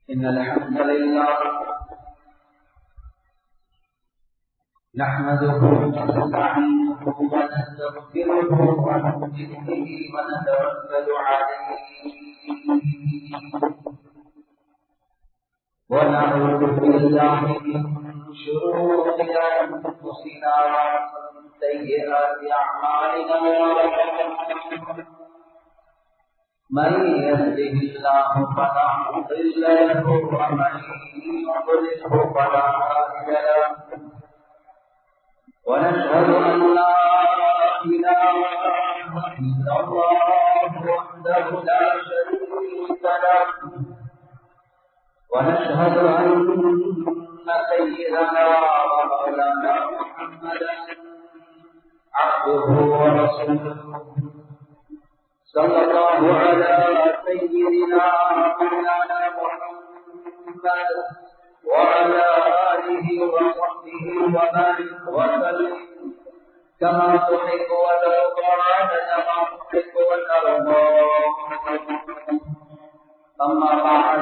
إن الحمد لله نحمده ونستعينه ونستغفره ونؤمن به ونتوكل عليه ونعوذ بالله من شرور أنفسنا ومن سيئات أعمالنا من يهده الله فلا مضل له ومن يضلله فلا هادي له ونشهد أن لا إله إلا الله وحده لا شريك له ونشهد أن سيدنا ومولانا محمدا عبده ورسوله صلى الله على سيدنا مولانا محمد وعلى آله وصحبه وبارك وسلم كما تحب وترضى عدد ما تحب وترضى. أما بعد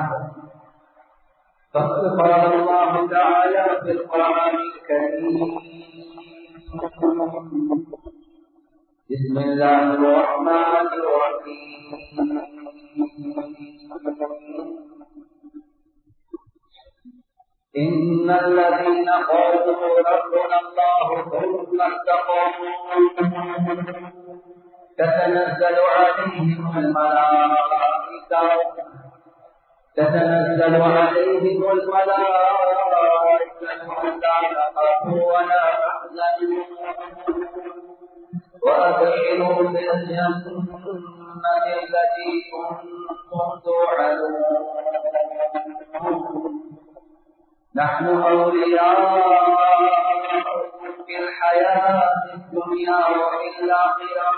فقد قال الله تعالى في القرآن الكريم: بسم الله الرحمن الرحيم. إن الذين قالوا ربنا الله ثم استقاموا تتنزل عليهم الملائكة ألا تخافوا ولا تحزنوا وأبشروا بالجنة التي كنتم توعدون نحن أولياؤكم في الحياة الدنيا وفي الآخرة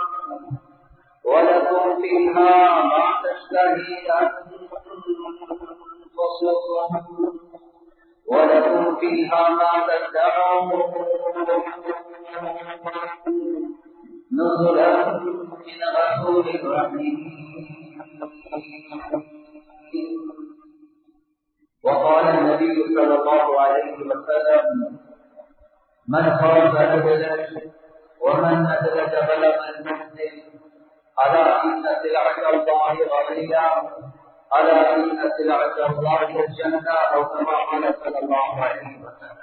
ولكم فيها ما تشتهي أنفسكم ولكم فيها ما تدعون نزلا من غفور رحيم. وقال النبي صلى الله عليه وسلم: من خاف أدلج ومن أدلج بلغ المنزل ألا إن سلعة الله غالية ألا إن سلعة الله الجنة أو كما قال صلى الله عليه وسلم.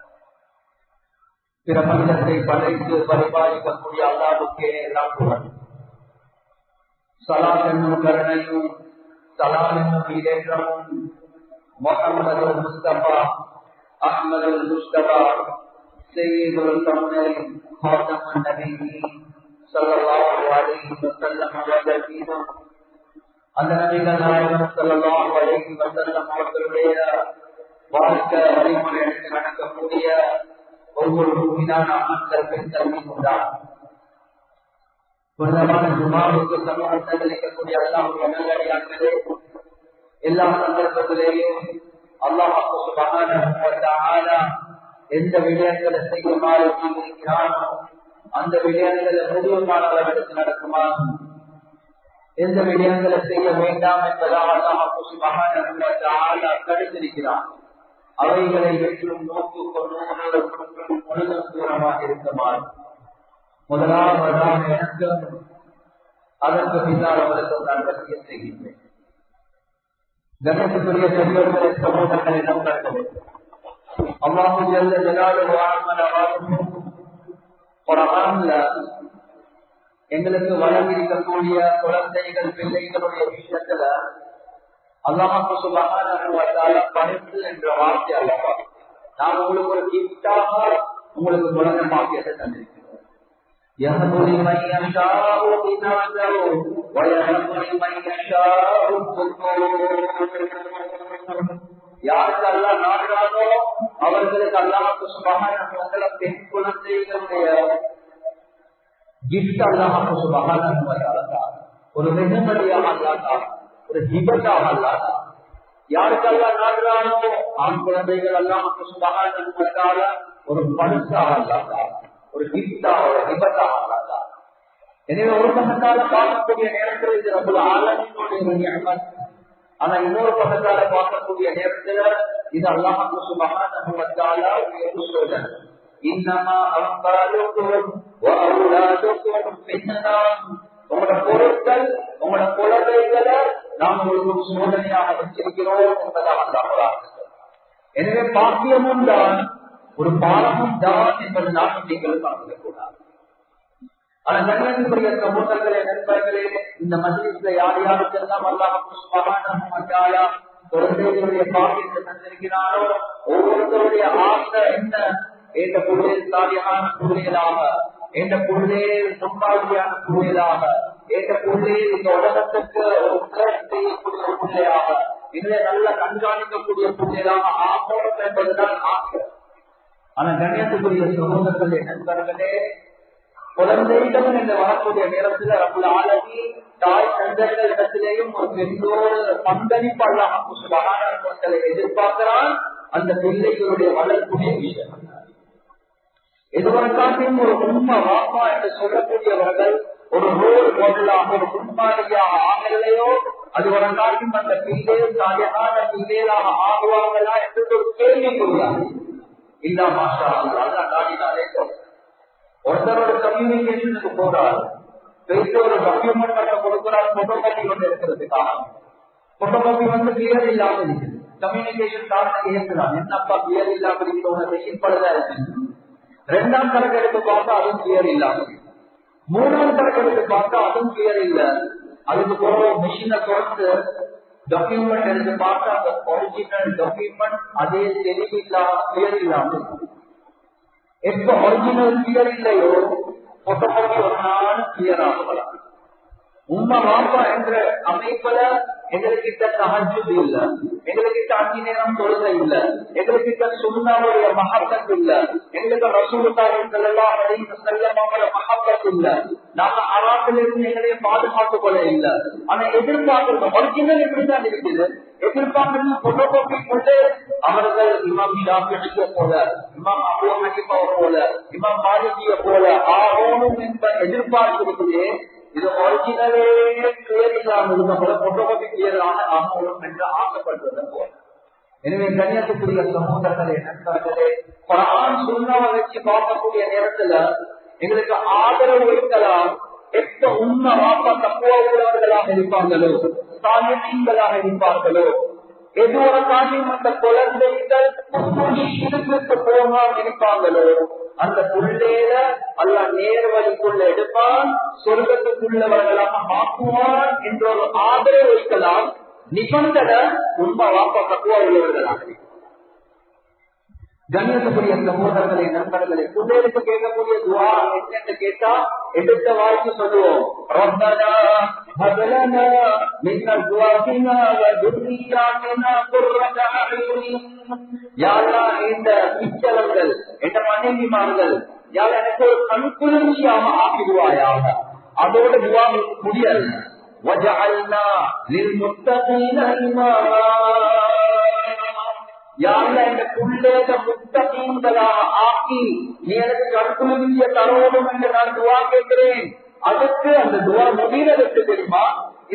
பிரபஞ்சத்தை படைத்து பரிபாலிக்கக்கூடிய அல்லாஹ்வுக்கே எல்லா புகழ். ஸலாத் என்னும் கருணையும் சலாம் என்னும் ஈடேற்றமும் முஹம்மது முஸ்தபா அஹ்மது முஸ்தபா சய்யிதுல் கௌனைன் ஹாதமுன் நபியீன் ஸல்லல்லாஹு அலைஹி வஸல்லம் அவர்கள் மீதும் அந்த நபிகள் நாயகம் ஸல்லல்லாஹு அலைஹி வஸல்லம் அவர்களுடைய வாழ்க்கை வழிமுறை எடுத்து நடக்கக்கூடிய ஒவ்வொரு முஃமினான ஆண்கள் பெண்கள் மீதும் புனிதமான ஜுமாவுக்கு சமூகத்தில் இருக்கக்கூடிய அல்லாஹ்வுடைய நல்லடியார்களே, எல்லா சந்தர்ப்பத்திலேயும் அல்லாஹ் சுப்ஹானஹு வ தஆலா எந்த விடயங்களை செய்யுமாறு கூறியிருக்கிறானோ அந்த விடயங்களை முழுமையான அளவிற்கு நடக்குமாறும், எந்த விடயங்களை செய்ய வேண்டாம் என்பதாக அல்லாஹ் சுப்ஹானஹு வ தஆலா தடுத்திருக்கிறான். அவைகளை வெற்றும் நோக்கு கொண்டு முழுதும் தூரமாக இருக்குமாறு முதலாவதாக எனக்கும் அதற்கு பின்னால் அவர்களுக்கு நான் வசியம் செய்கின்றேன். கணேசத்துடைய பெரியோர்களை சமூகங்களை நம்பர்களே, அல்லாஹு ஜல்ல ஜலாலுஹு குர்ஆன்ல எங்களுக்கு வழங்கியிருக்கக்கூடிய குழந்தைகள் பிள்ளைகளுடைய விஷயத்துல அல்லாஹ் சுப்ஹானஹு வ தஆலா பரிசு என்ற வார்த்தை அல்லவா, நான் உங்களுக்கு ஒரு கிஃப்டாக உங்களுக்கு குழந்தை பாக்கியத்தை தந்திருக்கிறேன். يهب لمن يشاء إناثا ويهب لمن يشاء الذكور. யாருக்கு அல்லாஹ் நாடுறானோ அவர்களுக்கு அல்லாஹ் சுப்ஹானஹு வ தஆலா பெண் குழந்தைகளுடைய கிஃப்ட் அல்லாஹ் சுப்ஹானஹு வ தஆலா ஒரு வெகுமதியாக அல்லாஹ் ஒரு ஹிபத்தாக அல்லாஹ். யாருக்கு அல்லாஹ் நாடுறானோ ஆண் குழந்தைகள் அல்லாஹ் சுப்ஹானஹு வ தஆலா ஒரு பரிசாக அல்லாஹ் ஒரு கிஃப்டாக ஒரு ஹிபத்தாக அல்லாஹ். எனவே ஒரு பக்கத்தால பார்க்கக்கூடிய நேரத்தில் இது ரப்பல் ஆலமீனுடைய நிஅமத், ஆனா இன்னொரு பக்கத்தால பார்க்கக்கூடிய நேரத்துல இது அல்லாஹ் சுப்ஹானஹு வ தஆலா சோதனை. இன்னமா அம்வாலுக்கும் வ அவுலாதுக்கும் ஃபித்னஹ், உங்களோட பொருட்கள் உங்களோட குழந்தைகளை நாம் உங்களுக்கு சோதனையாக வச்சிருக்கிறோம் என்பதாக அல்லாஹ். எனவே பாக்கியமும் தான் ஒரு பாலமும் தான் என்பது நாம் நீங்கள் பார்க்கக்கூடாது. ஆனா கண்ணியத்துக்குரிய சகோதரர்களே, நண்பர்களே, இந்த மஜ்லிஸ்ல யார் யாருக்கெல்லாம் அல்லாஹ் சுப்ஹானஹு வ தஆலா குழந்தைகளுடைய பாக்கியத்தை தந்திருக்கிறாரோ ஒவ்வொருத்தருடைய ஆசை என்ன? என்ற பொருளில் சாலியான பொருளாக, என்ற பொருளில் முன்மாதிரியான பொருளாக, என்ற பொருளில் இந்த உலகத்துக்கு ஒரு செய்யக்கூடிய பொருளாக, இதிலே நல்ல கண்காணிக்கக்கூடிய பொருளாக ஆகணும் என்பதுதான் ஆசை. ஆனா கண்ணியத்துக்குரிய சகோதரர்களே, நண்பர்களே, குழந்தைகள் என்று வரக்கூடிய நேரத்தில் ரப்புல் ஆலமீன் தாய் தந்தைகள் இடத்திலேயும் ஒரு பெரியோர் பங்களிப்பு அல்லாஹ் சுப்ஹானஹு வ தஆலா எதிர்பார்க்கிறான். அந்த பிள்ளைகளுடைய வளர்ப்புடைய விஷயம் எதுவரைக்காட்டியும் ஒரு உண்மை வாப்பா என்று சொல்லக்கூடியவர்கள் ஒரு ரோல் மாடலாக ஒரு முன்மாதிரியாக ஆகலையோ அதுவரைக்காட்டியும் அந்த பிள்ளைகள் சாலையான பிள்ளைகளாக ஆகுவாங்களா என்று ஒரு கேள்வி கொள்ளாது. இல்ல மாஷா அல்லாஹ் தாடினாலே ஒருத்தரோட கம்யூனிகேஷனுக்கு போறாரு, பேசி ஒரு டாக்குமெண்ட் பண்ண கொடுக்கிறார், போட்டோகாப்பி கொண்டு இருக்கிறதுக்காக. போட்டோகாப்பி கிளியர் இல்லாம இருக்குது, கம்யூனிகேஷன் காரணம் ஏற்கலாம். என்னப்பா கிளியர் இல்லாம இருக்கிறவங்க மெஷின் பழுதா இருக்கு. ரெண்டாம் கணக்கு எடுத்து பார்த்தா அதுவும் கிளியர் இல்லாம, மூணாம் கணக்கு எடுத்து பார்த்தா அதுவும் கிளியர் இல்ல. அதுக்கு போற மெஷினை தொடர்ந்து டாக்குமெண்ட் எடுத்து பார்த்தா அந்த ஒரிஜினல் டாக்குமெண்ட் அதே தெளிவு இல்லாம கிளியர் இல்லாம. எப்ப ஒரிஜினல் கிளியர் இல்லையோ போட்டோகாப்பி ஒரு நாள் கிளியர் ஆகலாம். உண்மை வாப்பா என்ற அமைப்புல எங்களுக்கிட்ட தஹஜ்ஜுத் இல்ல, எங்களுக்கிட்ட 5 நேரம் தொழுகை இல்ல, எங்களுக்கிட்ட சுன்னாவுடைய மஹப்பத் இல்ல, எங்களுக்கு ரசூலுல்லாஹி ஸல்லல்லாஹு அலைஹி வஸல்லம் அவங்களோட மஹப்பத் இல்ல, நாம ஹராத்திலிருந்து எங்களையே பாதுகாத்துக் கொள்ள இல்ல. ஆனா எதிர்பார்க்கிறது ஒரிஜினல் எப்படிதான் இருக்குது, எதிர்பார்க்கிறது போட்டோகாப்பி கொண்டு அவர்கள் இமாம் ஷாஃபிஈ போல, இமாம் அபூ ஹனீஃபா போல, இமாம் மாலிகிய போல ஆகணும் என்ற எதிர்பார்க்கிறது. இது ஒரிஜினலே கிளியர் இல்லாமல் போட்டோகாப்பி கிளியர் ஆகணும் என்று ஆசைப்படுவது போல. எனவே கண்ணியத்துக்குரிய சமூகங்களே, நண்பர்களே, குர்ஆன் சுன்னாவை வச்சு பார்க்கக்கூடிய நேரத்துல எங்களுக்கு ஆதரவு வைக்கலாம். எப்ப உண்மை வாப்பா தக்குவா உள்ளவர்களாக இருப்பாங்களோ, சாலிஹீன்களாக இருப்பார்களோ, எதுவரை காட்டியும் அந்த குழந்தைகள் போகாம இருப்பாங்களோ அந்த புள்ளையில அல்லாஹ் நேர்வழிக்குள்ள எடுப்பான், சொர்க்கத்துக்குள்ளவர்களாக மாற்றுவான் என்ற ஒரு ஆதரவு வைக்கலாம். நிபந்தனை உண்மை வாப்பா தக்குவா உள்ளவர்களாக. கண்ணியத்துக்குரிய சகோதரர்களே, நண்பர்களே, பிள்ளைகளுக்கு கேட்கக்கூடிய துஆ என்னன்னு கேட்டா எடுத்த வாய்க்கு சொல்லுவோம், ரப்பனா ஹப் லனா மின் அஸ்வாஜினா வ துர்ரிய்யாத்தினா குர்ரத அயுன். யா அல்லாஹ், இந்த பிச்சவர்கள் இந்த மனைவிமார்கள் யா அல்லாஹ் எனக்கு ஒரு கண்குளிர்ச்சியாக ஆக்கிடுவாயாக. அதோட துஆ முடியாது. வஜஅல்னா லில் முத்தகீன இமாமா. யாரெல்லாம் இந்த புள்ளேத முத்தகீன்களாக ஆக்கி நீ எனக்கு கண்குளிர்ச்சிய தரோடும் என்று நான் துவா கேட்கிறேன். அதுக்கு அந்த துவா முடிவதற்கு தெரியுமா,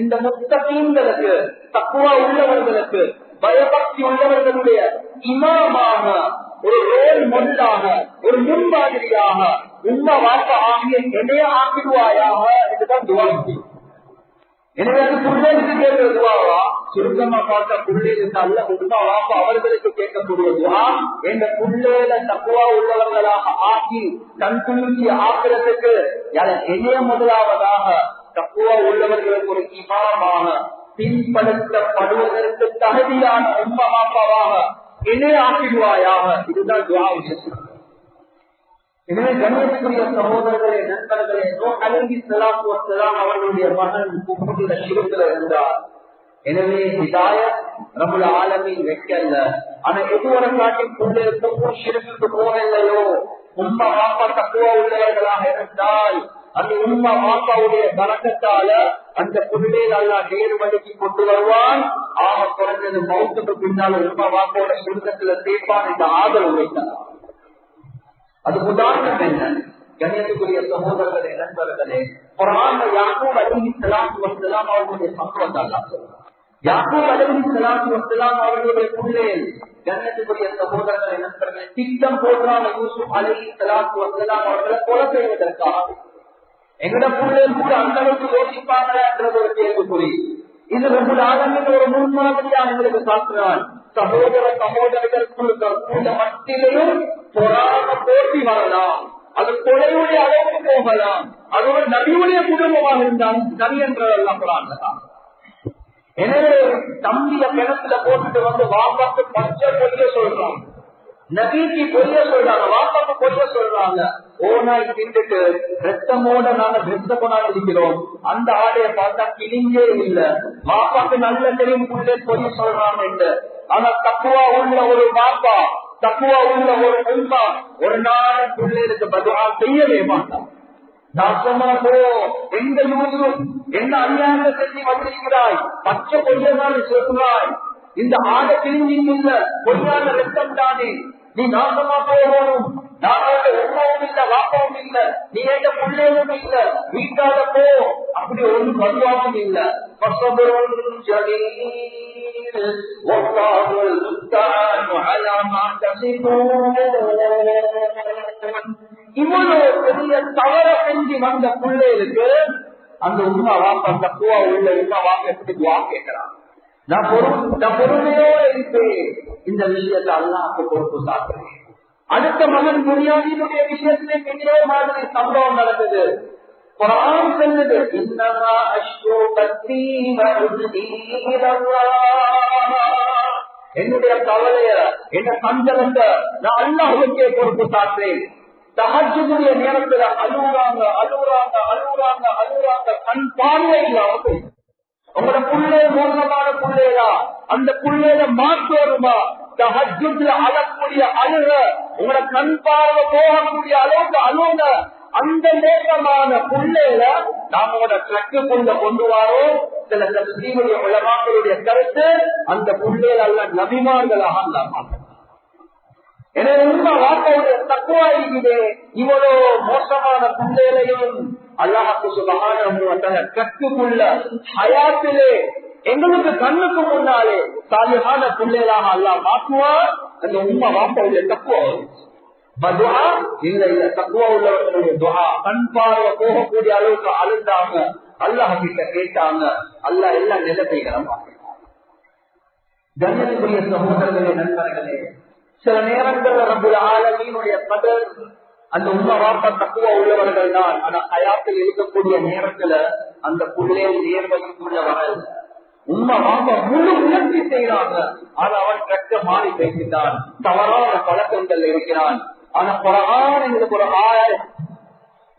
இந்த முத்தகீன்களுக்கு தக்குவா உள்ளவர்களுக்கு பயபக்தி உள்ளவர்களுடைய இமாமாக ஒரு ரோல் மாடலாக ஒரு முன்மாதிரியாக உண்மை வார்த்தை ஆகிய என்னைய ஆக்கிடுவாயாக என்றுதான் துவா முடியும். எனவே அது பிள்ளைகளுக்கு கேட்கிற துவாவா? சுருக்கமா பார்த்த பிள்ளைகளுக்கு அல்ல, உண்மை வாப்பா அவர்களுக்கு கேட்கக்கூடிய துவா, எங்க பிள்ளைகளை தக்குவா உள்ளவர்களாக ஆக்கி கண்குளிர்ச்சி ஆக்கிறதுக்கு என்னைய முதலாவதாக தக்குவா உள்ளவர்களுக்கு ஒரு இமாமாக பின்படுத்தப்படுவதற்கு தகுதியான உண்மை வாப்பாவாக என்னைய ஆக்கிடுவாயாக. இதுதான் துவா விஷயம். எனவே கண்ணியத்துக்குரிய சகோதரர்களே, நண்பர்களே, நூஹ் அலைஹிஸ்ஸலாத்து வஸ்ஸலாம் அவர்களுடைய மகன் குஃப்ரில ஷிர்க்ல இருந்தார். எனவே ஹிதாயத் ரப்புல் ஆலமீன் வைக்கல. ஆனா எதுவரை காட்டி பிள்ளைகளுக்கு ஷிர்க்குக்கு போகலையோ, உம்மா வாப்பா தக்குவா உள்ளவர்களாக இருந்தால் அந்த உம்மா வாப்பாவுடைய பரக்கத்தால அந்த பிள்ளைகள் அல்லாஹ் நேர்வழிக்கு கொண்டு வருவான். ஆக குறைஞ்சது மௌத்துக்கு பின்னால உம்மா வாப்பாவோட சுருக்கத்துல சேர்ப்பான் என்ற ஆதரவு வைத்தார். அது உதாரணம் என்ன? கண்ணியத்துக்குரிய சகோதரர்களே, நண்பர்களே, குர்ஆன்ல யாக்கூப் அலைஹிஸ்ஸலாத்து வஸ்ஸலாம் அவர்களுடைய சம்பவத்தை அல்லாஹ் சொல்றார். யாக்கூப் அலைஹிஸ்ஸலாத்து வஸ்ஸலாம் அவர்களுடைய பிள்ளைகள் கண்ணியத்துக்குரிய சகோதரர்கள் நண்பர்கள் திட்டம் போடுறாங்க யூசுப் அலைஹிஸ்ஸலாத்து வஸ்ஸலாம் அவர்களை கொலை செய்வதற்காக. எங்கட பிள்ளைகள் கூட அந்த அளவுக்கு யோசிப்பாங்கன்றது ஒரு கேள்விக்குறி. இது ரப்பல் ஆலமீன் ஒரு முன்மாதிரியா எங்களுக்கு காட்டுறான். சகோதர சகோதரர்களுக்கு மத்தியிலையும் பொறாம போட்டி வரலாம், அது கொலையுடைய அளவுக்கு போகலாம், அது ஒரு நபியுடைய குடும்பமாக இருந்தாலும் நபி என்றதெல்லாம் குரான்தான். எனவே தம்பிய கிணத்துல போட்டுட்டு வந்து வாப்பாக்கு பச்சை பொய்ய சொல்றாங்க, நபிக்கு பொய்ய சொல்றாங்க, வாப்பாக்கு பொய்ய சொல்றாங்க. ஓனாய் திண்டுட்டு ரத்தமோட நாங்க வெத்த கொண்டாடி இருக்கிறோம், அந்த ஆடையை பார்த்தா கிழிஞ்சே இல்ல, வாப்பாக்கு நல்ல தெரியும் புள்ளே பொய்ய சொல்றாங்க. ஆனா தக்குவா உள்ள ஒரு பாப்பா, தக்குவா உள்ள ஒரு உம்மா ஒரு நாள் பிள்ளைகளுக்கு பதுவா செய்யவே மாட்டான். நாசமா போ, எந்த யூசுப் என்ன அநியாயத்தை செஞ்சு வந்திருக்கிறாய், பச்சை பொய்யதான் சொல்கிறாய், இந்த ஆடை கிழிஞ்சி இல்ல, பொய்யான ரத்தம் தானே, நீ நாசமா போகணும், நானோட உமாவும் இல்ல வாப்பாவும் இல்ல, நீ எந்த பிள்ளையும் இல்ல, வீட்டால போ, அப்படி ஒன்றும் பதுவாவும் இல்ல. இவ்வளவு பெரிய தவற செஞ்சு வந்த பிள்ளைகளுக்கு அந்த உண்மை வாப்பா தக்குவா உள்ள உண்மை வாக்க எப்படி துவா கேட்கிறான். நான் பொறுமையோட இருப்பேன், இந்த விஷயத்தை அல்லாஹ்வுக்கு பொறுப்பு சாட்டுறேன். அடுத்த மகன் புரியாதினுடைய விஷயத்திலே பெரிய மாதிரி சம்பவம் நடந்தது. குர்ஆன் சொல்லுது, இன்னமா அஷ்கு பத்தி வஉஸ்னி இலல்லாஹ், என்னுடைய கவலைய என்ன சஞ்சலத்தை நான் அல்லாஹ்வுக்கே பொறுப்பு சாட்டுறேன். தஹஜ்ஜுடைய நேரத்துல அழுகுறாங்க அழுகுறாங்க அழுகுறாங்க அழுகுறாங்க, கண் பார்வை இல்லாம உங்களோட புள்ளே மோசமான புள்ளையா, அந்த புள்ளையில மாற்று வருமா? தஹஜ்ஜுல அழக்கூடிய அழுக, உங்களோட கண் பார்வை போகக்கூடிய அளவுக்கு அழுங்க. அந்த நேரமான புள்ளையில நாமோட ட்ரக்குக்குள்ள கொண்டு வரோம். சில தப்சீருடைய உலமாக்களுடைய கருத்து, அந்த புள்ளையில அல்ல நபிமார்களாக அல்லாஹ். எனவே உண்மை வார்த்தையுடைய தக்குவா இருக்குது. இவ்வளவு மோசமான புள்ளைகளையும் அல்லாஹ்வுக்கு சுப்ஹானஹு வ தஆலா கற்றுக்குள்ள ஹயாத்திலே எங்களுக்கு கண்ணுக்கு முன்னாலே சாலிஹான புள்ளைகளாக அல்லாஹ் மாற்றுவார். அந்த உண்மை வார்த்தையுடைய தக்குவா பதுஆ இல்ல இல்ல தக்குவா உள்ளவர்களுடைய துஆ. கண் பார்வை போகக்கூடிய அளவுக்கு அழுந்தாங்க, அல்லாஹ் கிட்ட கேட்டாங்க, அல்லாஹ் எல்லாம் நிலைமைகளை மாற்றினார். கண்ணியத்துக்குரிய சகோதரர்களே நண்பர்களே, சில நேரங்கள்ல ரப்பல் ஆலமீனுடைய கதர் அந்த உண்மை வாப்பா தக்குவா உள்ளவர்கள் தான். ஆனா ஹயாத்தில் இருக்கக்கூடிய நேரத்துல அந்த புள்ளே நேர்வழிக்குள்ள வரல. உண்மை வாப்பா முழு முயற்சி செய்யறாங்க, ஆனா அவன் கற்க மாறி பேசிட்டான், தவறான பழக்கங்கள் இருக்கிறான். ஆனா குர்ஆன் எங்களுக்கு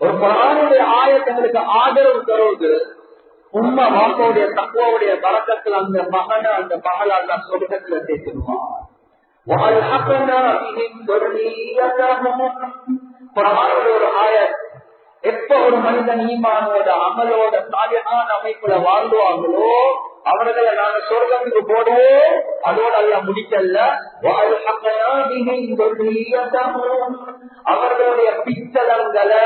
ஒரு குர்ஆனுடைய ஆயத் எங்களுக்கு ஆதரவு தருவது. உண்மை வாப்பாவுடைய தக்குவாவுடைய பரக்கத்துல அந்த மகனை அந்த மகள அந்த சொர்க்கத்துல சேர்த்துருவான். ஒரு ஆயத், எப்ப ஒரு மனிதன் ஈமானோட அமலோட சாலிஹான அமைப்புல வாழ்வாங்களோ அவர்களை நாங்க சொர்க்கத்துக்கு போடுவோம். அதோட எல்லாம் முடிக்கல, அவர்களுடைய பித்தளங்களை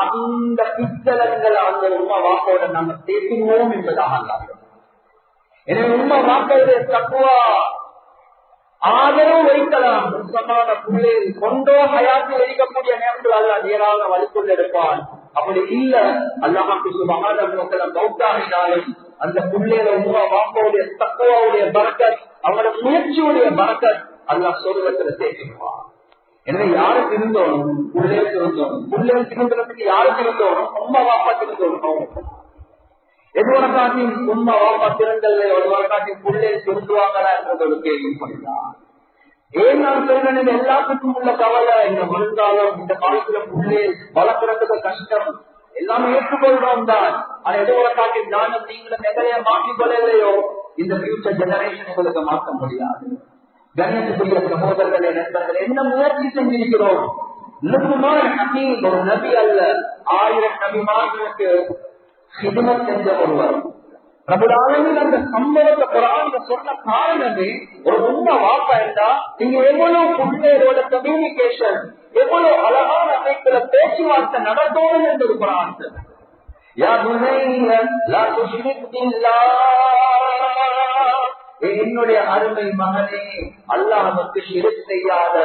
அந்த பித்தளங்களை அந்த உண்மை வாக்கோட நாங்க சேர்த்துவோம் என்பதாக. எனவே உண்மை வாக்களுடைய தக்குவா ஆதரவு வைக்கலாம். மோசமான புள்ளை கொண்டோ ஹயாத்தில் இருக்கக்கூடிய நேரத்தில் அல்லாஹ் நேராக வழிக்குள்ள எடுப்பான். அப்படி இல்ல அல்லாஹ்வுக்கு சுப்ஹானஹு வ தஆலா மௌத்தாகினாலும் அந்த புள்ளையில உண்மை வாப்பாவுடைய தக்குவாவுடைய பரக்கத், அவங்களோட முயற்சியுடைய பரக்கத் அல்லாஹ் சொர்க்கத்துல சேர்த்துவான். எனவே யாருக்கு இருந்தோம் புள்ளை இருந்தோம், புள்ளை திருந்ததுக்கு யாருக்கு இருந்தோம் உண்மை வாப்பா திருந்தோம். எதுவரை காட்டி உண்மை வாப்பா திறந்தல்ல, ஒரு காட்டி புள்ளை திருந்துவாங்களா என்றது ஒரு கேள்வி பண்ணினார். ஏன் நான் சொல்றேன், எல்லாத்துக்கும் உள்ள கவலை இந்த மறுந்தாலும் இந்த காலத்துல புள்ளை வளர்க்கறதுக்கு கஷ்டம், எல்லாமே ஏற்றுக்கொள்றோம் தான். ஆனா எதுவரை காட்டி நானும் நீங்களும் நிறைய மாற்றிக்கொள்ளலையோ இந்த ஃபியூச்சர் ஜெனரேஷன் உங்களுக்கு மாற்ற முடியாது. கண்ணியத்துக்குரிய சகோதரர்களே நண்பர்கள், என்ன முயற்சி செஞ்சிருக்கிறோம்? லுக்மான் ஹக்கீம் ஒரு நபி அல்ல, 1000 நபிமார்களுக்கு ஹிதமத் செஞ்ச ஒருவர். ரப்பல் ஆலமீன் அந்த சம்பவத்தை குர்ஆன்ல சொன்ன காரணமே ஒரு உண்மை வாப்பா இருந்தா நீங்க எவ்வளவு புள்ளையோட கம்யூனிகேஷன், எவ்வளவு அழகான அமைப்புல பேச்சுவார்த்தை நடத்தணும் என்பது குர்ஆன். யா புனைய லா துஷ்ரிக் பில்லாஹ், என்னுடைய அருமை மகனே, அல்லாஹ்வுக்கு ஷிர்க் செய்யாத,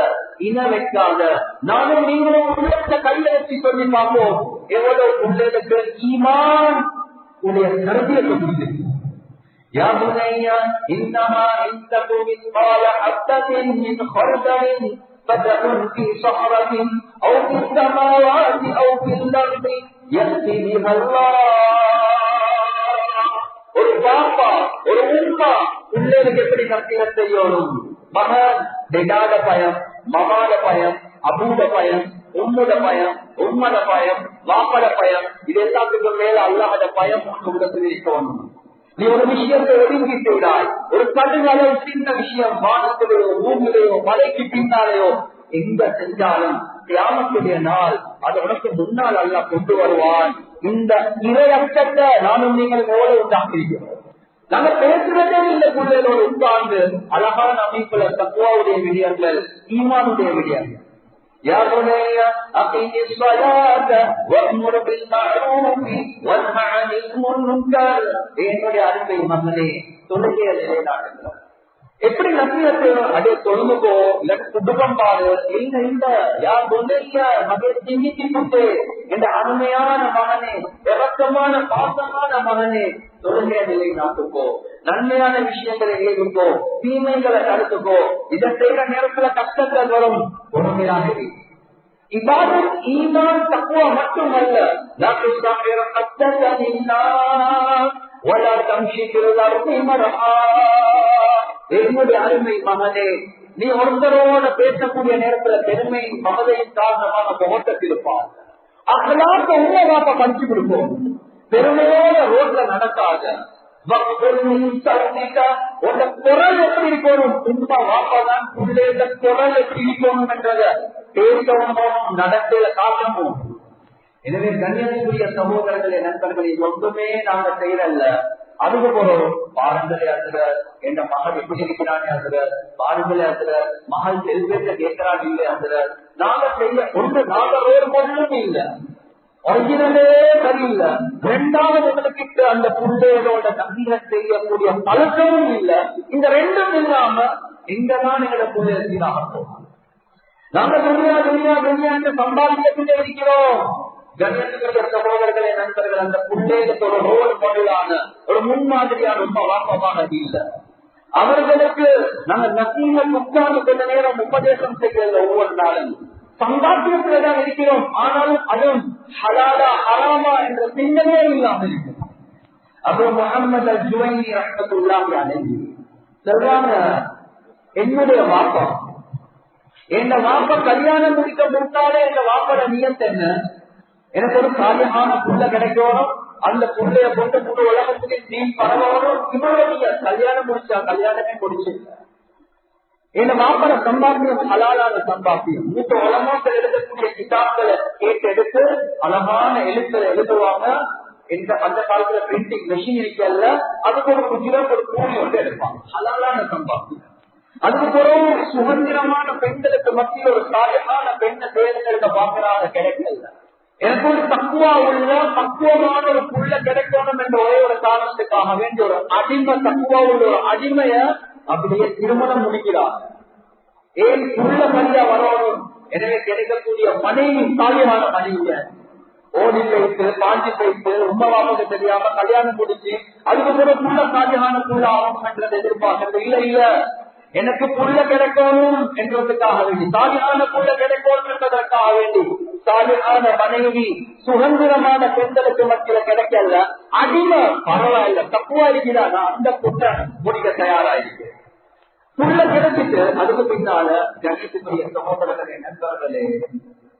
இன வைக்காத. நானும் நீங்களும் உள்ளத்தை கையெழுத்தி சொல்லி பார்ப்போம், எவ்வளவு உள்ளதுக்கு ஈமான் உடைய கருதியை சொல்லுது. يا بني إنها إن تك مثقال حبة من خردل فتكن في صخرة أو في السماوات أو في الأرض يأتي بها الله. ஒரு பாப்பா, ஒரு உம்மா பிள்ளைகளுக்கு எப்படி நற்செயல் செய்யணும்? மகன் டெடாத பயம், மமாத பயம், அபூத பயம், உம்முட பயம், உம்மத பயம், வாப்பட பயம், இது எல்லாத்துக்கும் மேல அல்லாஹ்வுடைய பயம் உள்ளத்தில் இருக்கணும். நீ ஒரு விஷயத்தை ஒதுங்கிட்டு விடாய். ஒரு கடுகளவு சின்ன விஷயம், வானத்திலேயோ பூமியிலேயோ மலைக்கு பின்னாலேயோ எங்க செஞ்சாலும் தியாகத்துடைய நாள் அது உனக்கு முன்னால் அல்லாஹ் கொண்டு வருவான். இந்த இறையச்சத்தை நானும் நீங்கள் எவ்வளவு உண்டாக்கியிருக்கிறோம். நாங்க பேசுறதே இந்த பிள்ளைகளோடு உட்கார்ந்து அழகான அமைப்புல தக்குவாவுடைய விடயங்கள், ஈமானுடைய விடயங்கள். يا بني أقم الصلاة وأمر بالمعروف وانهى عن المنكر. என்னுடைய அருமை மகனே, தொழுகையை நிலைநாட்டுங்கள். எப்படி நம்பியத்தை அதே தொழுமுகோ இல்ல குடும்பம் பாரு இல்ல இந்த யார் பொண்ணைய மகை சிங்கிட்டு போட்டு இந்த அருமையான மகனே, இறக்கமான பாசமான மகனே, தொழுகையை நிலைநாட்டுக்கோ, நன்மையான விஷயங்களை ஏற்றுக்கோ, தீமைகளை தடுத்துக்கோ. இதை செய்யற நேரத்துல கஷ்டங்கள் வரும், பொறுமையாக இபாதத் ஈமான் தக்வா மட்டுமல்ல. லா துஸாஹிர் ஹத்தக லில்லாஹ் வலா தம்ஷி ஃபில் அர்தி மர்ஹா. என்னுடைய அருமை மகனே, நீ ஒருத்தரோட பேசக்கூடிய நேரத்துல பெருமை மகதையின் காரணமாக முகத்தில் இருப்பார். அகலாக்க உண்மையாக படிச்சு கொடுப்போம். பெருமையோட ரோட்ல நடக்காத, குரல் எப்படி இருக்கணும்? உண்மை வாப்பாதான் பிள்ளைகள குரல் எப்படி இருக்கணும் என்றத பேசவும் போகணும், நடத்தையில காட்டணும். எனவே கண்ணியத்துக்குரிய சகோதரர்களே, நண்பர்களே, ஒன்றுமே நாங்க செய்யறல்ல. அதுக்கு போறோம், பாருங்களே அதுல என் மகள் எப்படி இருக்கிறானே அதுல, பாருங்களே அதுல மகள் செல்வேற்ற கேட்கிறான் இல்லை அதுல. நாங்க செய்ய ஒன்று, நாங்க வேறு பொருளும் இல்லை, ஒரிஜினலே சரியில்லை. இரண்டாவது எங்களுக்கு அந்த புள்ளைகளோட நம்பிக்கை செய்யக்கூடிய பழக்கமும் இல்லை. இந்த ரெண்டும் இல்லாம எங்கதான் எங்களை புள்ளையாக போகும். நாங்க துணியா துணியா துணியான்னு சம்பாதிக்கக்கூடிய இருக்கிறோம். கண்ணியத்துக்குரிய சகோதரர்களே, நண்பர்கள், அந்த புள்ளைகளுக்கு ஒரு ரோல் மாடலான ஒரு முன்மாதிரியான ரொம்ப வாசமான இல்லை. அவர்களுக்கு நாங்க நசீகம் உட்கார்ந்து கொஞ்ச நேரம் உபதேசம் செய்யறது ஒவ்வொரு நாளும் சம்பாத்தியத்துலதான் இருக்கிறோம். ஆனாலும் அதுவும் ஹலாலா ஹராமா என்ற சிந்தனையே இல்லாமல் இருக்கிறோம். அபு முஹம்மது அல்-ஜுவைனி ரஹ்மத்துல்லாஹி அலைஹி சொல்றாங்க, என்னுடைய வாப்பா, என் வாப்பா கல்யாணம் முடிக்க முடித்தாலே எங்க வாப்போட நியத்து என்ன? எனக்கு ஒரு சாலியான புள்ள கிடைக்கணும், அந்த புள்ளைய கொண்டு முழு உலகத்துக்கு தீன் பரவணும். இவ்வளவு கல்யாணம் முடிச்சா கல்யாணமே முடிச்சு என் வாப்பட சம்பாத்தியம் ஹலாலான சம்பாத்தியம். மூத்த உலகத்தில் எழுதக்கூடிய கிதாப்களை கேட்டு எடுத்து அழகான எழுத்துல எழுதுவாங்க. அந்த காலத்துல பிரிண்டிங் மெஷின் இருக்கல, அதுக்கு ஒரு குஜிரம் ஒரு கூலி வந்து எடுப்பாங்க. ஹலாலான சம்பாத்தியம். அதுக்கு பிறகு சுதந்திரமான பெண்களுக்கு மத்தியில் ஒரு சாலையான பெண்ணை தேர்ந்தெடுக்க பார்க்கிறாங்க, கிடைக்கல. எனக்கு ஒரு தக்குவா உள்ள பக்குவமான ஒரு புள்ள கிடைக்கணும் என்ற ஒரே ஒரு காரணத்துக்காக வேண்டிய ஒரு அடிமை, தக்குவா உள்ள ஒரு அடிமைய அப்படியே திருமணம் முடிக்கிறார். ஏன் புள்ள மனிதா வரணும்? எனவே கிடைக்கக்கூடிய மனைவி சாலியான மனைவிய ஓடி போயிட்டு பாஞ்சி போயிட்டு உண்மைவாக தெரியாம கல்யாணம் முடிச்சு அதுக்கு பிறகு புள்ள சாலியான புள்ள ஆகும் என்றதை எதிர்பார்க்கறது இல்ல. இல்ல, எனக்கு புள்ள கிடைக்கணும் என்றதுக்காக வேண்டி, சாலியான புள்ள கிடைக்கணும் என்பதற்காக வேண்டி சாலியான மனைவி சுதந்திரமான பெண்களுக்கு மத்தியில கிடைக்கல. அடிமை பரவாயில்ல, தப்புவா இருக்கிறாங்க, அந்த புள்ள முடிக்க தயாராயிருக்கு. புள்ள கிடைச்சிட்டு அதுக்கு பின்னால கணித்துக்குரிய சகோதரர்களே, நண்பர்களே,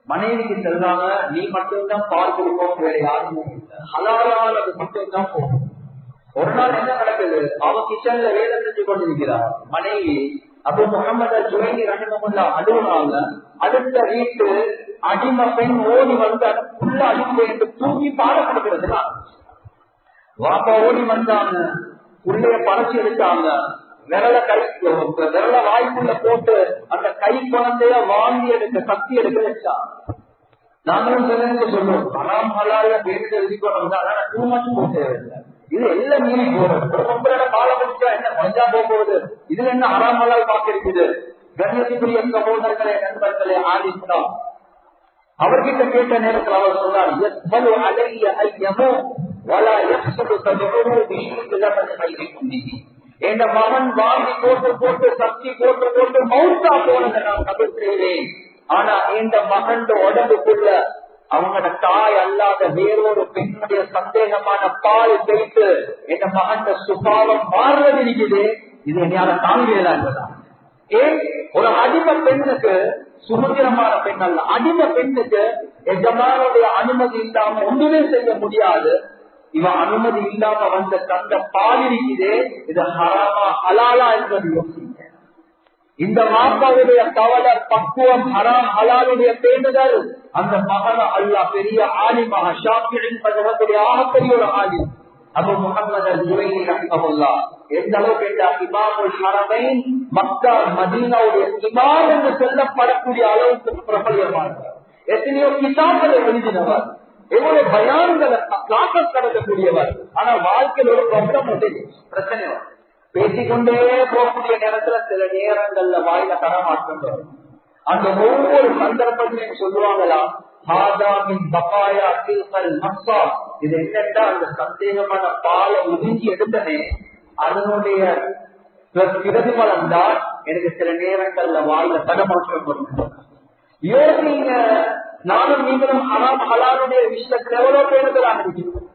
மனைவிக்கு செல்றாங்க, நீ மட்டும்தான் பால் கொடுப்போம், வேற யாருமே இல்லை, ஹலாலால் அது மட்டும்தான் போகும். ஒரு நாள் என்ன நடக்குது? அவ கிச்சன்ல வேலை செஞ்சு கொண்டிருக்கிறார் மனைவி. அபு முஹம்மது அல்-ஜுவைனி ரஹ்மத்துல்லாஹி அலுவலாங்க அடுத்த வீட்டு அடிமை பெண் ஓடி வந்து புள்ள அடிமை என்று தூக்கி பாட கொடுக்கிறது. வாப்பா ஓடி வந்தாங்க, புள்ளைய பறச்சு எடுத்தாங்க, விரல வாய்ப்புள்ள போட்டு அந்த கை குழந்தைய வாங்கி எடுக்க சக்தி எடுக்க வச்சா. நாங்களும் சிலருக்கு சொல்லுவோம் ஹராம் ஹலால பேருக்கு எழுதிக்கணும், ஆனா டூ மச் போக தேவையில்லை. இது எல்லாம் மீறி போறது. உங்களோட கால முடிச்சா என்ன கொஞ்சா போகுது, இதுல என்ன ஹராம் ஹலால் பார்த்திருக்குது. கண்ணியத்துக்குரிய சகோதரர்களே, நண்பர்களே, ஆதித்தா அவர்கிட்ட கேட்ட நேரத்தில் அவர் சொன்னார், என் மகன் வாங்கி போட்டு போட்டு சக்தி போட்டு போட்டு மௌத்தா போனதை நான் தவிர்க்கிறேன். ஆனா இந்த மகன் உடம்புக்குள்ள அவங்களோட தாய் அல்லாத வேறொரு பெண்ணுடைய சந்தேகமான பால் வைத்து என் மகன் சுபாவம் மாறுவது இருக்குது. இது என்னால தாங்கலாம். ஏன் ஒரு அடிமை பெண்ணுக்கு, சுதந்திரமான பெண் அல்ல, அடிமை பெண்ணுக்கு எஜமானுடைய அனுமதி இல்லாம ஒன்றுமே செய்ய முடியாது. இவன் அனுமதி இல்லாம வந்த தந்த பால் இருக்குது, இது ஹராமா ஹலாலா என்பது யோசிங்க. இந்த மாப்பாவுடைய கவலை பக்குவம் ஹராம் ஹலாலுடைய பேணுதல் அந்த மகன அல்லாஹ் பெரிய ஆலிமாக ஷாஃபிஈ மذهبுடைய ஆகப்பெரிய ஒரு ஆலிம் அபு முஹம்மது அல்-ஜுவைனி ரஹ்மத்துல்லாஹ் எந்த அளவுக்கு என்றால் இமாமுல் ஹரமைன் மக்கா மதீனாவுடைய இமாம் என்று சொல்லப்படக்கூடிய அளவுக்கு பிரபல்யமானவர். எத்தனையோ கிதாபுகளை எழுதினவர், எவ்வளவு பயான்களை கிளாஸஸ் நடத்தக்கூடியவர். ஆனா வாழ்க்கையில் ஒரு பிரச்சனை பேசிக்கொண்டே போகக்கூடிய நேரத்துல சில நேரங்கள்ல வாயில தரமாற்றம் வரும். அந்த ஒவ்வொரு சந்தர்ப்பத்திலையும் சொல்லுவாங்களா, இது என்னன்னா அந்த சந்தேகமான பாலை உறிஞ்சி எடுத்தனே அதனுடைய பிரதிபலம் தான் எனக்கு சில நேரங்கள்ல வாயில தடமாற்றம் வரும். யோசிங்க, நானும் நீங்களும் ஹராம் ஹலாலுடைய விஷயத்துல எவ்வளவு பேருதலாக இருக்கிறோம்.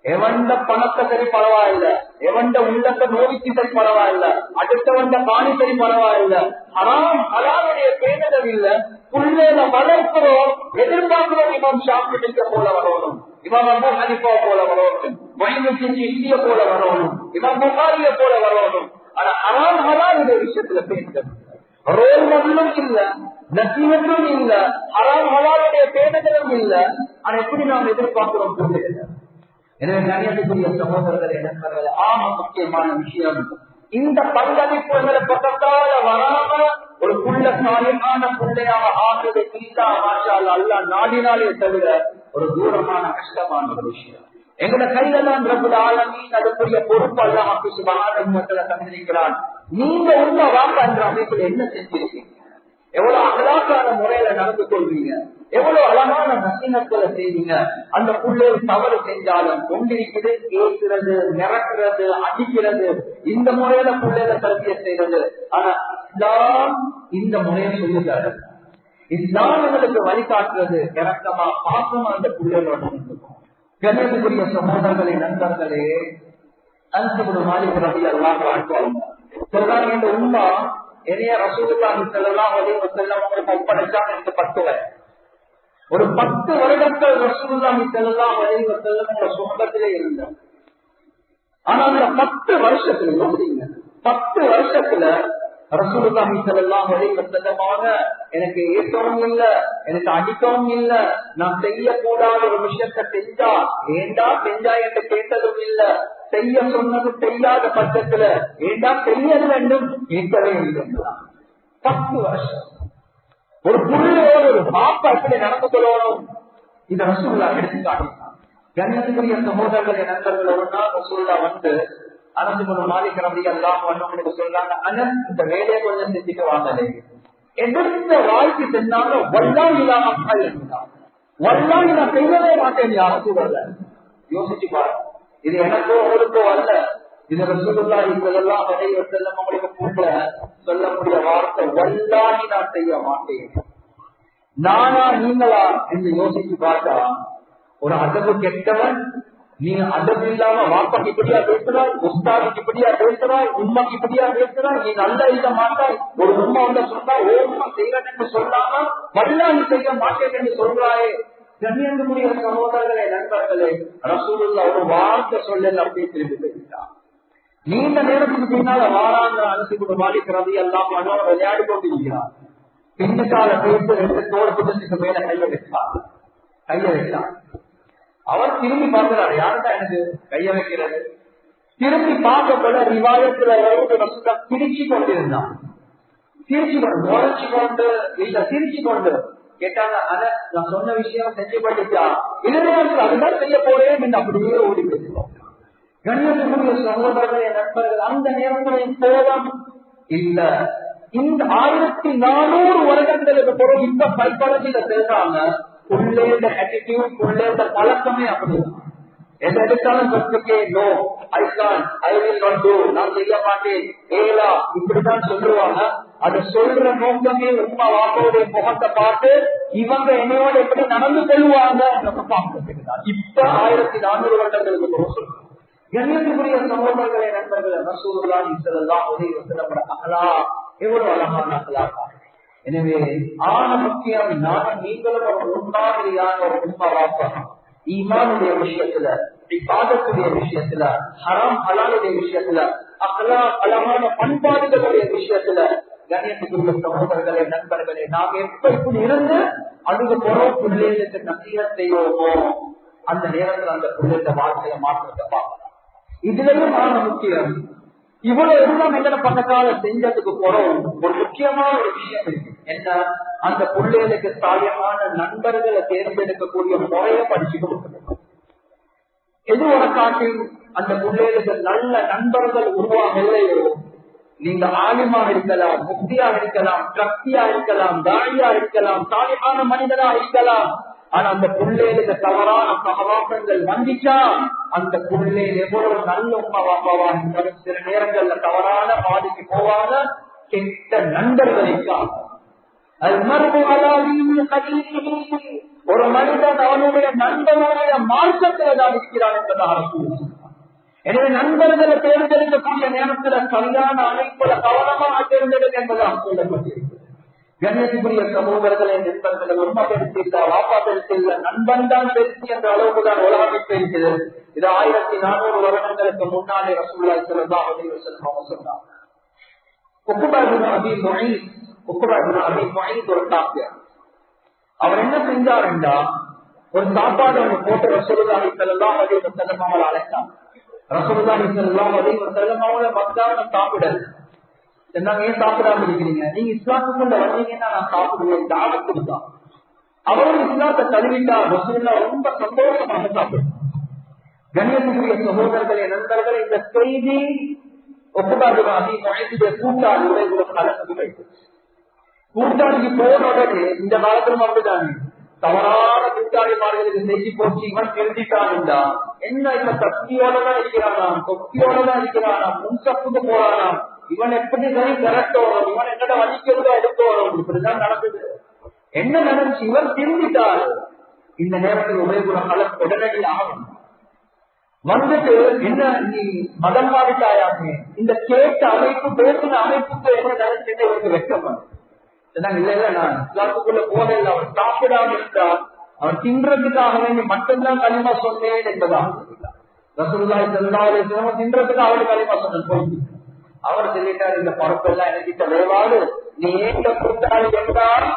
எவண்ட பணத்தை சரி பரவாயில்ல, எவண்ட உள்ளத்தை நோய்க்கு சரி பரவாயில்ல, அடுத்தவண்ட காணி சரி பரவாயில்ல, ஹராம் ஹலாலுடைய பேணுதல் இல்ல. புள்ளையில வளர்க்கிறோம், எதிர்பார்க்கிறோம் இமாம் ஷாஃபிஈ போல வரணும், இமாம் அபூ ஹனீஃபா போல வரணும், இந்திய போல வரணும், இமாம் புகாரிய போல வரணும். ஆனா ஹராம் ஹலாலுடைய விஷயத்துல பேணுதல் ரோல் மாடலும் இல்ல, நசீகத்தும் இல்ல, ஹராம் ஹலாலுடைய பேணுதலும் இல்ல. ஆனா எப்படி நாம் எதிர்பார்க்கிறோம் புள்ளையில. எனவே கண்ணியத்துக்குரிய சகோதரர்களே, நண்பர்களே, ஆக முக்கியமான விஷயம் இந்த பங்களிப்புகளை பக்கத்தால வராம ஒரு புள்ள சாலியான புள்ளையாக ஆகுது அல்லா நாடினாலே தவிர ஒரு தூரமான கஷ்டமான ஒரு விஷயம். எங்களை கையில தான் ரப்பல் ஆலமீன் அதுக்குரிய பொறுப்பு அல்லாஹ் சுப்ஹானஹு வ தஆலா தந்திருக்கிறான். நீங்க உங்க வாப்பா என்ற அமைப்பில் என்ன செஞ்சிருக்கீங்க, எவ்வளவு அழகான முறையில நடந்து கொள்வீங்க, எவ்வளவு அழகான நசீகத்துகளை செய்வீங்க. அந்த புள்ளைகள் தவறு செஞ்சாலும் கொண்டிருக்கிறது, கேட்கிறது, மிரட்டுறது, அடிக்கிறது, இந்த முறையில புள்ளைகளை தரப்பிய செய்யறது. ஆனா இஸ்லாம் இந்த முறையை சொல்லுகிறாரு. இஸ்லாம் எங்களுக்கு வழிகாட்டுறது இறக்கமா பாசமா அந்த புள்ளைகளோட இருக்கும். கண்ணியத்துக்குரிய சகோதரர்களே, நண்பர்களே, அன்சுபுல் மாலிக் ரலியல்லாஹு அன்ஹு சொல்றாங்க, இந்த உம்மா என்னைய ரசூலுல்லாஹி ஸல்லல்லாஹு அலைஹி வஸல்லம் அவங்களுக்கு ஒப்படைச்சாங்க. இந்த 10 வருடம், ஒரு 10 வருடங்கள் ரசூலுல்லாஹி ஸல்லல்லாஹு அலைஹி வஸல்லம் சுஹபத்திலே இருந்தார். ஆனா அந்த 10 வருஷத்துல 10 வருஷத்துல ரசூலுல்லாஹி ஸல்லல்லாஹு அலைஹி வஸல்லம் எனக்கு ஏற்றவும் இல்ல, எனக்கு அடிக்கவும் இல்ல, நான் செய்யக்கூடாத ஒரு விஷயத்தை செஞ்சா ஏண்டா செஞ்சா என்று கேட்டதும் இல்ல, செய்ய சொன்னது செய்யாத பட்சத்துல ஏண்டா செய்ய வேண்டும் கேட்கவே இல்லை. 10 வருஷம் ஒரு புள்ளையோட ஒரு பாப்பா எப்படி நடந்து கொள்ளணும், இதை ரசூலுல்லாஹ் எடுத்து காட்டினார். கண்ணியத்துக்குரிய சகோதரர்களே, நண்பர்கள், ஒரு நாள் ரசூலுல்லாஹ் வந்து அனஸ் மாலிக் ரலியல்லாஹு அன்ஹு சொல்றாங்க, அனஸ் இந்த வேலையை கொஞ்சம் செஞ்சுட்டு வாங்கலே. எதிர்த்த வாழ்க்கை செஞ்சாங்க, வல்லாஹி லா அஃஅல் என்றார். வல்லாஹி நான் செய்யவே மாட்டேன் யா ரசூலுல்லாஹ். யோசிச்சு பாருங்க, இது எனக்கோ அவருக்கோ அல்ல, இது ரசூலுல்லாஹி ஸல்லல்லாஹு அலைஹி வஸல்லம் அவங்களுக்கு கூட சொல்லக்கூடிய வார்த்தை, வல்லாஹி நான் செய்ய மாட்டேன். நானா நீங்களா என்று யோசிச்சு பார்த்தா, ஒரு அதவு கெட்டவன், நீ அதவு இல்லாம வாப்பாக்கு இப்படியா பேசுறாய், உஸ்தாதுக்கு இப்படியா பேசுறாய், உண்மைக்கு இப்படியா பேசுறாய், நீ நல்லா இருக்க மாட்டாய். ஒரு உண்மை வந்து சொன்னா ஓமா செய்யறேன் என்று சொல்லாம வல்லாஹி செய்ய மாட்டேன் என்று சொல்றாயே. கண்ணியத்துக்குரிய சகோதரர்களே, நண்பர்களே, ரசூலுல்லாஹ் ஒரு வார்த்தை சொல்லல அப்படியே திரும்பி பேசிட்டான். நீண்ட நேரத்துக்கு பின்னால வாராங்க அனஸ் மாலிக் ரலியல்லாஹு அன்ஹு விளையாடி கொண்டிருக்கிறார். பின்னுக்கால பேச 2 தோள் புத்தகத்துக்கு மேல கைய வைத்தான். அவர் திரும்பி பார்க்கிறார், யாருதான் எனக்கு கைய வைக்கிறது. திரும்பி பார்க்கப்பட ரிவாயத்துல திருச்சி கொண்டிருந்தான். திருச்சி கொண்டு முறைச்சு கொண்டு இல்ல திருச்சி கொண்டு கேட்டாங்க, ஆனா நான் சொன்ன விஷயம் செஞ்சு பண்ணிட்டா இல்லையா, அதுதான் செய்ய போறேன் என்று அப்படியே ஓடி பேசுவோம். கண்ணியத்துக்குரிய சகோதரர்களே, நண்பர்கள், அந்த நேரத்தில் கோபம் இல்ல. இந்த 1400 வருடங்களுக்கு பிறகு இந்த சைக்காலஜியில பேசுறாங்க, உள்ளேந்த ஆட்டிடியூட், உள்ளேந்த பழக்கமே அப்படிதான். எந்த எடுத்தாலும் சொத்துக்கே no, I can, I will not do, நான் செய்ய மாட்டேன், ஏலா, இப்படிதான் சொல்லுவாங்க. அது சொல்ற நோக்கமே உமா வாப்போடைய முகத்தை பார்த்து இவங்க என்னையோட எப்படி நடந்து கொள்வாங்க பார்க்க. இப்ப 1400 வருடங்களுக்கு சொல்றோம். கண்ணியத்துக்குரிய சகோதரர்களே, நண்பர்களே, ரசூலுல்லாஹி ஸல்லல்லாஹு அலைஹி வஸல்லம் அஹ்லாக் எவ்வளவு அழகான அஹ்லாக். எனவே ஆன முக்கியம் நானும் நீங்களும் ஒரு முன்மாதிரியான ஒரு உம்மா வாப்பா. ஈமானுடைய விஷயத்துல, இபாதத்துடைய விஷயத்துல, ஹராம் ஹலாலுடைய விஷயத்துல, அஹ்லாக் அழகான பண்பாடுகளுடைய விஷயத்துல, கண்ணியத்துக்குரிய சகோதரர்களே, நண்பர்களே, நாங்க எப்ப இப்படி இருந்து அதுக்கு போறோம் பிள்ளைகளுக்கு நசீகத் செய்வோமோ அந்த நேரத்தில் அந்த பிள்ளைங்க வாழ்க்கையை மாற்றத்தை பார்க்கலாம். இதுலயும் ஆன முக்கியம். இவ்வளவு எல்லாம் எங்கட பக்கத்தால செஞ்சதுக்கு போறோம் ஒரு முக்கியமான ஒரு விஷயம் இருக்கு. என்ன? அந்த பிள்ளைகளுக்கு சாயமான நண்பர்களை தேர்ந்தெடுக்கக்கூடிய முறையை படிச்சு கொடுக்கணும். எது ஒரு காட்டில் அந்த பிள்ளைகளுக்கு நல்ல நண்பர்கள் உருவாகலையோ, நீங்க ஆலிமாக இருக்கலாம், முக்தியா இருக்கலாம், சக்தியா இருக்கலாம், தாழியா இருக்கலாம், சாலியான மனிதனா இருக்கலாம், ஆனா அந்த பிள்ளைகளுக்கு தவறான சகவாசங்கள் வந்துச்சா அந்த பிள்ளைகள் எவ்வளவு நல்ல உமா வாப்பாவா இருந்தாலும் சில நேரங்கள்ல தவறான பாதிக்கு போவாங்க. கெட்ட நண்பர்களுக்காக ஒரு மனிதன் அவனுடைய நண்பனுடைய மார்க்கத்தில்தான் இருக்கிறான் என்பதாக. எனவே நண்பர்களை தேர்ந்தெடுக்கக்கூடிய நேரத்தில் சரியான அமைப்புல கவனமாக தேர்ந்தெடுக்க என்பதாக சொல்லப்பட்டிருக்கிறது. கண்ணியத்துக்குரிய சமூகங்களை நண்பர்களை உண்மை பெருத்தில்ல, வாப்பா பெருத்தில்ல, நண்பன் தான் பெருத்தி என்ற அளவுக்கு தான் உலகமைப்பு இருக்கிறது. இது 1400 வருடங்களுக்கு முன்னாலே ரசூலுல்லாஹி ஸல்லல்லாஹு அலைஹி வஸல்லம் சொன்னார். உக்பா இப்னு அபீ முஅய்த் ஒரு டாக்டர். அவர் என்ன செஞ்சாருண்டா, ஒரு சாப்பாடு ஒன்று போட்டு ரசூலுல்லாஹி ஸல்லல்லாஹு அலைஹி வஸல்லம் அவங்களை அழைத்தார். ரசூலுல்லாஹி ஸல்லல்லாஹு அலைஹி வஸல்லம் அவங்களை மக்கான சாப்பிடல் நாங்க ஏன் சாப்பிடாம இருக்கிறீங்க, நீங்க இஸ்லாமுக்குள்ள வந்தீங்கன்னா நான் சாப்பிடுவேன், தாவத் கொடுத்தா. அவரும் இஸ்லாத்தை தழுவிட்டார். ரசூலுல்லா ரொம்ப சந்தோஷமாக சாப்பிடுவார். கண்ணியத்துக்குரிய சகோதரர்களே, நண்பர்களே, இந்த செய்தி கூட்டாளியுடைய கலந்து கூட்டாளிக்கு போன உடனே இந்த காலத்திலும் அப்படித்தானே தவறான கூட்டாளிமார்களுக்கு செய்தி போச்சு, இவன் திருந்திட்டான்டா என்ன, இப்ப சக்தியோடதான் இருக்கிறானாம், சொத்தியோடதான் இருக்கிறானாம், முன்சப்புக்கு போறானாம், இவன் எப்படி சரி கரெக்டோம், இவன் என்னோட வலிக்கிறதோ எடுத்தோம், இப்படிதான் நடந்தது. என்ன நடந்துச்சு? இவன் திரும்பிட்டார். இந்த நேரத்தில் உபயோக கலர் உடனடி ஆகும் வந்துட்டு, என்ன நீ மதம் மாறிட்டாயாமே, இந்த கேட்ட அமைப்பு பேசின அமைப்புக்கு என்ன நடந்து இவருக்கு வெட்கப்படும். இல்ல இல்ல, நான் இஸ்லாத்துக்குள்ள போகல, அவர் சாப்பிடாம இருந்தார், அவர் தின்றதுக்காக வேண்டி மட்டும்தான் களிமா சொன்னேன் என்பதாக ரசூலுல்லாஹி ஸல்லல்லாஹு அலைஹி வஸல்லம் தின்றதுக்காக அவருக்கு களிமா சொன்னது. அவர் சொல்லிட்டார், இந்த பரப்பெல்லாம் எனக்கு தேவாது, நீ ஏற்ற கூட்டாளி என்றால்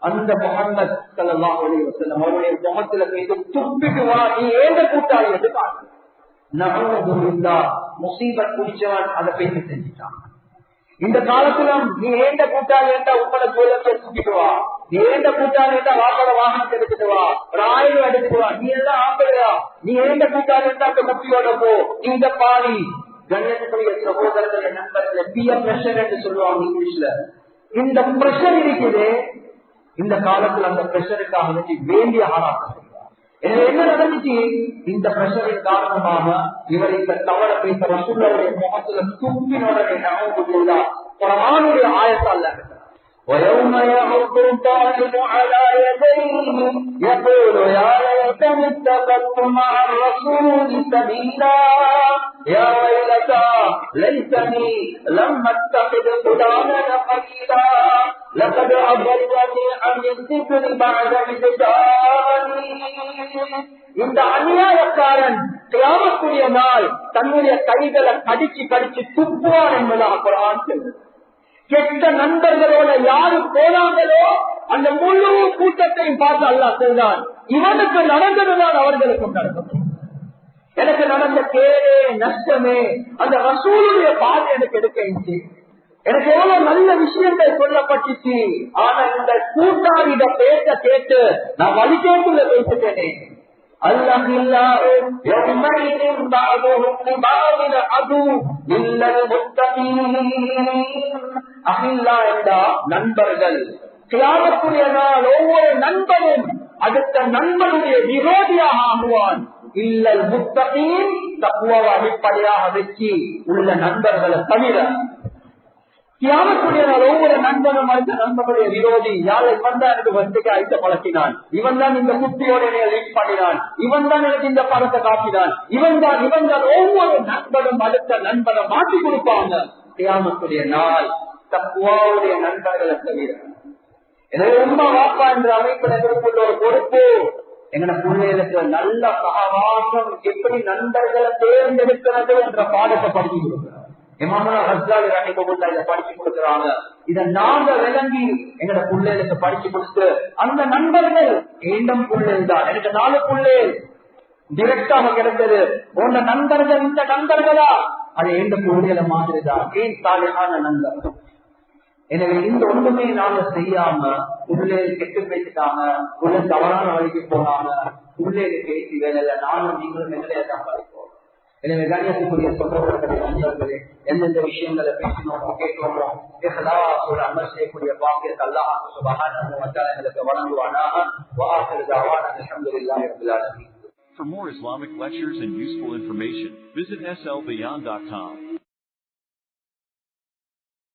அந்த முஹம்மது ஸல்லல்லாஹு அலைஹி வஸல்லம் அவருடைய முகத்துல மீது துப்பிட்டு வா, நீ ஏற்ற கூட்டாளி என்று காட்டு. முசீபத் குடிச்சவன் அதை பேசி செஞ்சுட்டான். இந்த காலத்துல நீ ஏண்ட கூட்டாளி என்றா உங்களோட ஜோலத்தை தூக்கிட்டு வா, நீ ஏண்ட கூட்டாளி என்றா வாப்போட வாகனத்தை எடுத்துட்டு வா, ஒரு ஆயுதம் எடுத்துட்டு வா, நீ எல்லாம் ஆம்பளையா, நீ ஏண்ட கூட்டாளி என்றா அந்த முக்கியோட போ, நீ இந்த பாடி. கண்ணியத்துக்குரிய சகோதரர்கள் நண்பர்கள், பியர் பிரஷர் என்று சொல்லுவாங்க இங்கிலீஷ்ல. இந்த பிரஷர் இருக்குது, இந்த காலத்துல அந்த பிரஷருக்காக வேண்டிய ஆராய்ச்சி. என்ன நடந்துச்சு? இந்த பிரஷரின் காரணமாக இவர் இந்த தவற பேச ரசூலுல்லாஹி முகத்துல துப்பினோடனே நகவுல்லா குர்ஆனுடைய ஆயத்தால் ويوم يعض الظالم على يديه يقول يا ليتني اتخذت مع الرسول سبيلا يا ويلتى ليتني لم اتخذ فلانا خليلا لقد أضلني عن الذكر بعد إذ جاءني. இந்த அநியாயக்காரன் கியாமத்துடைய நாள் தன்னுடைய கைகளை கடிச்சு கடிச்சு துப்புவான் என்பதாக குர்ஆன் சொல்லுது. கெட்ட நண்பர்களோட யாரு போனாங்களோ அந்த முழு கூட்டத்தையும் பார்த்து அல்லாஹ் சொல்றான், இவனுக்கு நடந்ததுதான் அவர்களுக்கும் நடக்கும். எனக்கு நடந்த கேடே நஷ்டமே அந்த ரசூலுடைய பாதை எனக்கு எடுக்க எனக்கு எவ்வளவு நல்ல விஷயங்கள் சொல்லப்பட்டுச்சு. ஆனா இந்த கூட்டாளிட பேச கேட்டு நான் வழிகேட்டுல பேசிட்டேனே. நண்பர்கள் கியாமத்துடைய நாள் ஒவ்வொரு நண்பனும் அடுத்த நண்பனுடைய விரோதியாக ஆகுவான். இல்லல் முத்தகீன் தக்வாவை அடிப்படையாக வச்சு உள்ள நண்பர்களை தவிர கியாமத்துடைய நாள் ஒவ்வொரு நண்பனும் அடுத்த நண்பனுடைய விரோதி. யாரை இவன் தான் எனக்கு வந்துட்டு ஐட்ட பழக்கினான், இவன் தான் இந்த குட்டியோட லிங்க் பண்ணினான், இவன் தான் எனக்கு இந்த படத்தை காட்டினான், இவன் தான் ஒவ்வொரு நண்பனும் அடுத்த நண்பனை மாற்றி கொடுப்பாங்க கியாமத்துடைய நாள் தக்வாவுடைய நண்பர்களை தவிர. எனவே உம்மா வாப்பா என்ற அமைப்பினருக்குள்ள ஒரு பொறுப்பு, எங்கட பிள்ளைகளுக்கு நல்ல சகவாசம் எப்படி நண்பர்களை தேர்ந்தெடுக்கிறது என்ற பாடத்தை படிச்சு கொடுக்கிறார். படிச்சு கொடுக்கிறாங்க. இதை நாங்க விளங்கி எங்கட பிள்ளைகளுக்கு படிச்சு கொடுத்து அந்த நண்பர்கள் ஏண்டம் பிள்ளைகள் தான். எனக்கு 4 பிள்ளைகள் டிரெக்டாக கிடைத்தது. உங்க நண்பர்கள் இந்த நண்பர்களா? அது ஏண்ட பிள்ளைகளை மாதிரிதான். ஏன் சாலையான நண்பர்கள். எனவே இந்த ஒன்றுமே நாங்க செய்யாம பிள்ளைகள் கெட்டு பேசிட்டாங்க, பிள்ளை தவறான வழிக்கு போனாங்க, பிள்ளைகளை பேசி வேலை நானும் நீங்களும் எங்களையே தான் படிப்போம். எனவே கணியத்துக்குரிய சொல்றவர்களே எந்தெந்த விஷயங்களை பேசினோமோ கேட்கிறோமோ அமல் செய்யக்கூடிய பாக்கியத்தை அல்லாஹ் சுப்ஹானஹு வ தஆலா எங்களுக்கு வழங்குவானாக. வஆகிரு தஅவானா அல்ஹம்துலில்லாஹி ரப்பில் ஆலமீன். For more Islamic lectures and useful information, visit slbeyond.com.